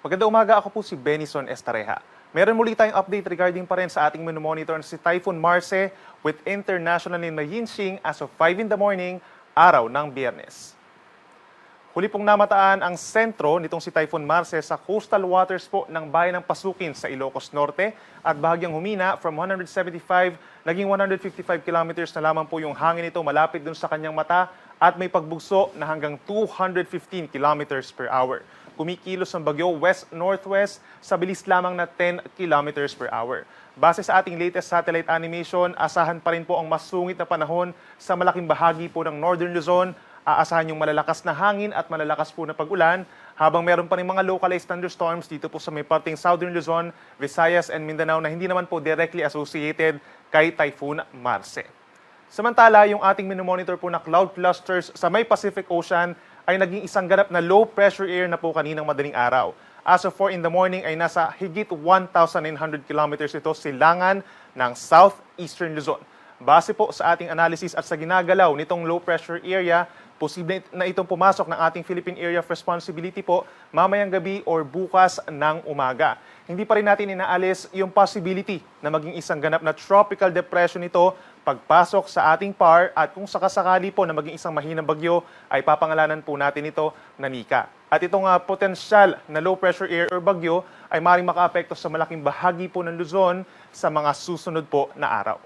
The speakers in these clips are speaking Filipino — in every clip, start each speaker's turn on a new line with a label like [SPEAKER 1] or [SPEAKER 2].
[SPEAKER 1] Magandang umaga, ako po si Benison Estareja. Meron muli tayong update regarding pa rin sa ating monitor si Typhoon Marce with international in Yinxing as of 5 in the morning, araw ng Biyernes. Huli pong namataan ang sentro nitong si Typhoon Marce sa coastal waters po ng bayan ng Pasukin sa Ilocos Norte at bahagyang humina from 175 naging 155 kilometers na lamang po yung hangin nito malapit dun sa kanyang mata at may pagbugso na hanggang 215 kilometers per hour. Kumikilos ang bagyo west-northwest sa bilis lamang na 10 kilometers per hour. Base sa ating latest satellite animation, asahan pa rin po ang masungit na panahon sa malaking bahagi po ng Northern Luzon. Aasahan yung malalakas na hangin at malalakas po na pag-ulan, habang meron pa rin mga localized thunderstorms dito po sa may parting Southern Luzon, Visayas and Mindanao na hindi naman po directly associated kay Typhoon Marce. Samantala, yung ating minomonitor po na cloud clusters sa may Pacific Ocean ay naging isang ganap na low pressure air na po kaninang madaling araw. As of 4 in the morning ay nasa higit 1,900 kilometers ito silangan ng southeastern Luzon. Base po sa ating analysis at sa ginagalaw nitong low pressure area, posible na itong pumasok ng ating Philippine Area of Responsibility po mamayang gabi or bukas ng umaga. Hindi pa rin natin inaalis yung possibility na maging isang ganap na tropical depression ito pagpasok sa ating PAR at kung sakasakali po na maging isang mahinang bagyo ay papangalanan po natin ito na Nika. At itong potensyal na low pressure air or bagyo ay maaaring makaapekto sa malaking bahagi po ng Luzon sa mga susunod po na araw.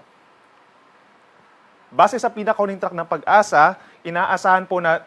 [SPEAKER 1] Base sa pinakauling track ng Pag-asa, inaasahan po na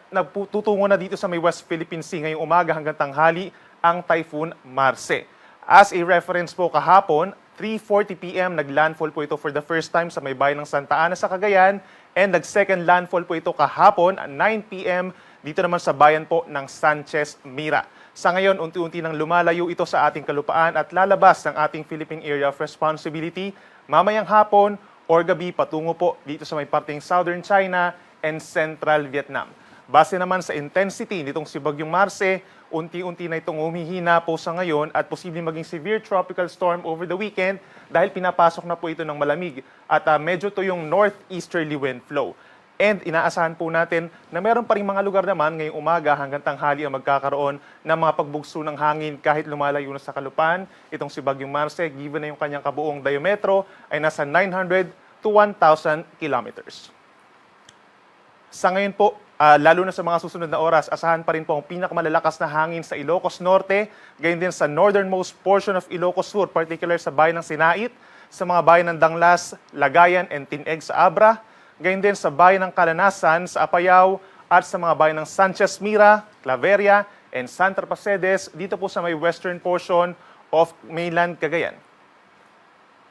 [SPEAKER 1] tutungo na dito sa may West Philippine Sea ngayong umaga hanggang tanghali ang Typhoon Marce. As a reference po kahapon, 3:40 p.m. naglandfall po ito for the first time sa may bayan ng Santa Ana sa Cagayan and nag-second landfall po ito kahapon at 9 p.m. dito naman sa bayan po ng Sanchez Mira. Sa ngayon, unti-unti nang lumalayo ito sa ating kalupaan at lalabas ng ating Philippine Area of Responsibility mamayang hapon or gabi patungo po dito sa may parting Southern China and Central Vietnam. Base naman sa intensity nitong si Bagyong Marce, unti-unti na itong humihina po sa ngayon at posibleng maging severe tropical storm over the weekend dahil pinapasok na po ito ng malamig at medyo to yung northeasterly wind flow. And inaasahan po natin na meron pa rin mga lugar naman ngayong umaga hanggang tanghali ang magkakaroon ng mga pagbugso ng hangin kahit lumalayo na sa kalupaan. Itong si Bagyong Marce, given na yung kanyang kabuong diametro, ay nasa 900 to 1,000 kilometers. Sa ngayon po, lalo na sa mga susunod na oras, asahan pa rin po ang pinakamalalakas na hangin sa Ilocos Norte, gayon din sa northernmost portion of Ilocos Sur, particular sa bayan ng Sinait, sa mga bayan ng Danglas, Lagayan, and Tineg sa Abra, gayon din sa bayan ng Calanasan sa Apayao at sa mga bayan ng Sanchez Mira, Claveria, and Santa Pacedes dito po sa may western portion of mainland Cagayan.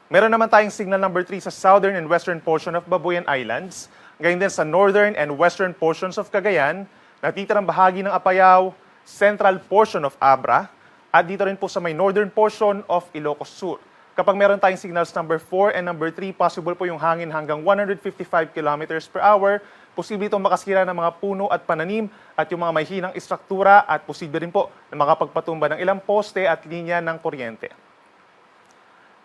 [SPEAKER 1] Meron naman tayong signal number 3 sa southern and western portion of Babuyan Islands, gayon din sa northern and western portions of Cagayan, natitirang bahagi ng Apayao, central portion of Abra, at dito rin po sa may northern portion of Ilocos Sur. Kapag meron tayong signals number 4 and number 3, possible po yung hangin hanggang 155 kilometers per hour. Posible itong makasira ng mga puno at pananim at yung mga may hinang istruktura at posible rin po na makapagpatumba ng ilang poste at linya ng kuryente.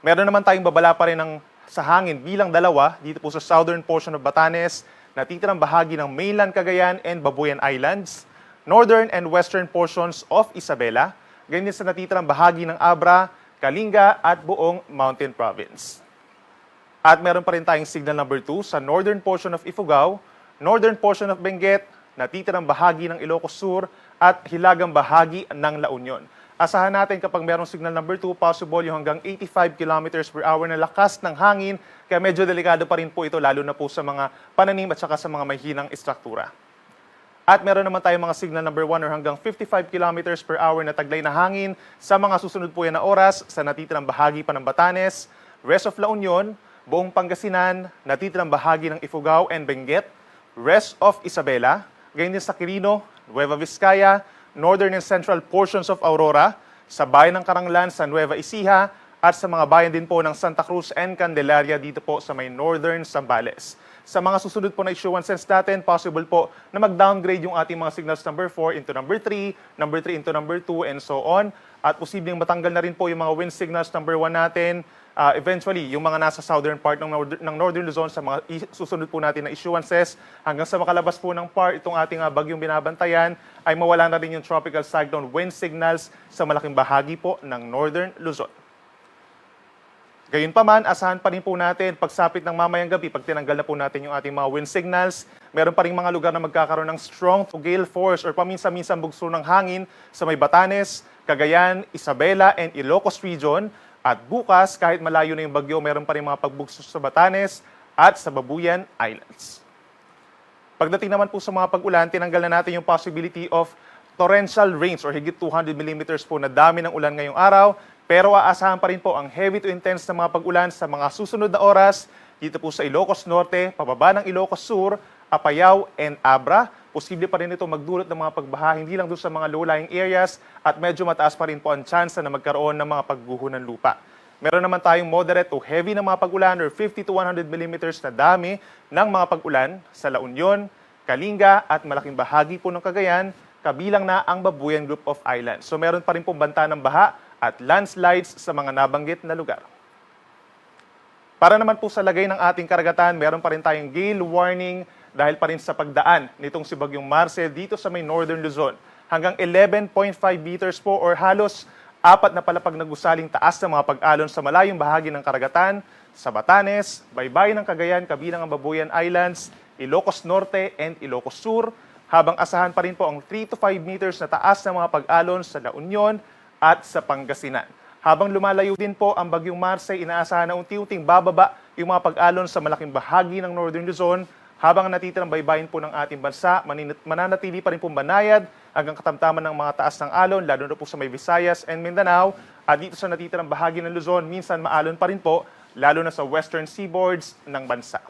[SPEAKER 1] Meron naman tayong babala pa rin sa hangin bilang dalawa dito po sa southern portion of Batanes, natitirang bahagi ng mainland Cagayan and Babuyan Islands, northern and western portions of Isabela, ganyan sa natitirang bahagi ng Abra, Kalinga at buong Mountain Province. At meron pa rin tayong signal number 2 sa northern portion of Ifugao, northern portion of Benguet, natitirang bahagi ng Ilocos Sur at hilagang bahagi ng La Union. Asahan natin kapag merong signal number 2, possible yung hanggang 85 kilometers per hour na lakas ng hangin, kaya medyo delikado pa rin po ito lalo na po sa mga pananim at saka sa mga may hinang istruktura. At meron naman tayong mga signal number 1 or hanggang 55 kilometers per hour na taglay na hangin sa mga susunod po yan na oras sa natitirang bahagi pa ng Batanes, rest of La Union, buong Pangasinan, natitirang bahagi ng Ifugao and Benguet, rest of Isabela, gayon din sa Quirino, Nueva Vizcaya, northern and central portions of Aurora, sa bayan ng Karanglan sa Nueva Ecija, at sa mga bayan din po ng Santa Cruz and Candelaria dito po sa may northern Zambales. sa mga susunod po na issuances natin, possible po na mag-downgrade yung ating mga signals number 4 into number 3, number 3 into number 2, and so on. At posibleng matanggal na rin po yung mga wind signals number 1 natin. Eventually, yung mga nasa southern part ng Northern Luzon sa mga susunod po natin na issuances, hanggang sa makalabas po ng part itong ating bagyong binabantayan, ay mawala na rin yung tropical cyclone wind signals sa malaking bahagi po ng Northern Luzon. Gayunpaman, asahan pa rin po natin pagsapit ng mamayang gabi, pag tinanggal na po natin yung ating mga wind signals, meron pa rin mga lugar na magkakaroon ng strong to gale force or paminsan-minsan bugso ng hangin sa may Batanes, Cagayan, Isabela, and Ilocos region. At bukas, kahit malayo na yung bagyo, meron pa rin mga pagbugso sa Batanes at sa Babuyan Islands. Pagdating naman po sa mga pag-ulan, tinanggal na natin yung possibility of torrential rains or higit 200 millimeters po na dami ng ulan ngayong araw. Pero aasahan pa rin po ang heavy to intense na mga pag-ulan sa mga susunod na oras dito po sa Ilocos Norte, pababa ng Ilocos Sur, Apayao, and Abra. Posible pa rin ito magdulot ng mga pagbaha, hindi lang doon sa mga low-lying areas at medyo mataas pa rin po ang chance na magkaroon ng mga pagguho ng lupa. Meron naman tayong moderate to heavy na mga pag-ulan or 50 to 100 millimeters na dami ng mga pag-ulan sa La Union, Kalinga at malaking bahagi po ng Cagayan, kabilang na ang Babuyan Group of Islands. So meron pa rin pong banta ng baha at landslides sa mga nabanggit na lugar. Para naman po sa lagay ng ating karagatan, meron pa rin tayong gale warning dahil pa rin sa pagdaan nitong si Bagyong Marcel dito sa may Northern Luzon. Hanggang 11.5 meters po or halos 4 na palapag na gusaling taas ng mga pag-alon sa malayong bahagi ng karagatan, sa Batanes, baybayin ng Cagayan, kabilang ang Babuyan Islands, Ilocos Norte, and Ilocos Sur, habang asahan pa rin po ang 3 to 5 meters na taas ng mga pag-alon sa La Union at sa Pangasinan. Habang lumalayo din po ang Bagyong Marcel, inaasahan na unti-unting bababa yung mga pag-alon sa malaking bahagi ng Northern Luzon, habang natitirang baybayin po ng ating bansa, mananatili pa rin po banayad hanggang katamtaman ng mga taas ng alon, lalo na po sa may Visayas and Mindanao. At dito sa natitirang bahagi ng Luzon, minsan maalon pa rin po, lalo na sa western seaboards ng bansa.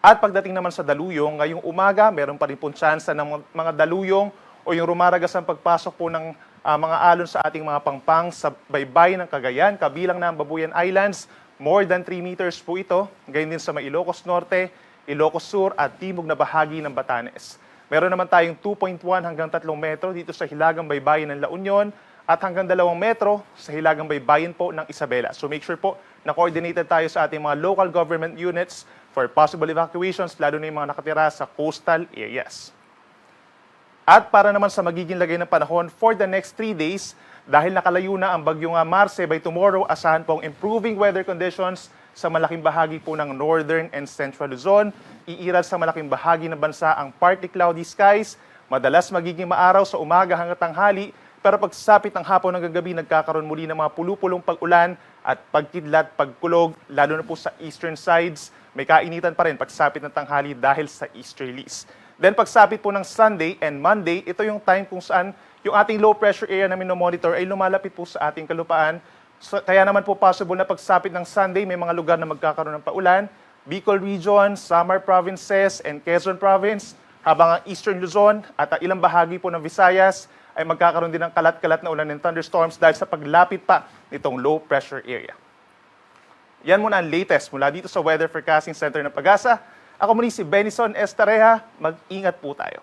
[SPEAKER 1] At pagdating naman sa daluyong, ngayong umaga, meron pa rin po tsansa ng mga daluyong o yung rumaragas ang pagpasok po ng mga alon sa ating mga pangpang sa baybayin ng Cagayan, kabilang na ang Babuyan Islands. More than 3 meters po ito, gayon din sa may Ilocos Norte, Ilocos Sur at timog na bahagi ng Batanes. Meron naman tayong 2.1 hanggang 3 metro dito sa hilagang baybayin ng La Union at hanggang 2 metro sa hilagang baybayin po ng Isabela. So make sure po na coordinated tayo sa ating mga local government units for possible evacuations, lalo na yung mga nakatira sa coastal areas. At para naman sa magiging lagay ng panahon for the next 3 days, dahil nakalayo na ang Bagyong Marcel, by tomorrow, asahan po ang improving weather conditions sa malaking bahagi po ng Northern and Central Luzon. Iiral sa malaking bahagi ng bansa ang partly cloudy skies. Madalas magiging maaraw sa umaga hanggang tanghali, pero pagsapit ng hapon hanggang gabi, nagkakaroon muli ng mga pulupulong pag-ulan at pagkidlat, pagkulog, lalo na po sa eastern sides. May kainitan pa rin pagsapit ng tanghali dahil sa easterlies. Then pagsapit po ng Sunday and Monday, ito yung time kung saan yung ating low pressure area na minomonitor ay lumalapit po sa ating kalupaan. So, kaya naman po possible na pagsapit ng Sunday, may mga lugar na magkakaroon ng paulan. Bicol Region, Samar Provinces, and Quezon Province, habang ang Eastern Luzon at ilang bahagi po ng Visayas ay magkakaroon din ng kalat-kalat na ulan and thunderstorms dahil sa paglapit pa nitong low pressure area. Yan muna ang latest mula dito sa Weather Forecasting Center ng Pag-asa. Ako muli si Benison Estareja. Mag-ingat po tayo.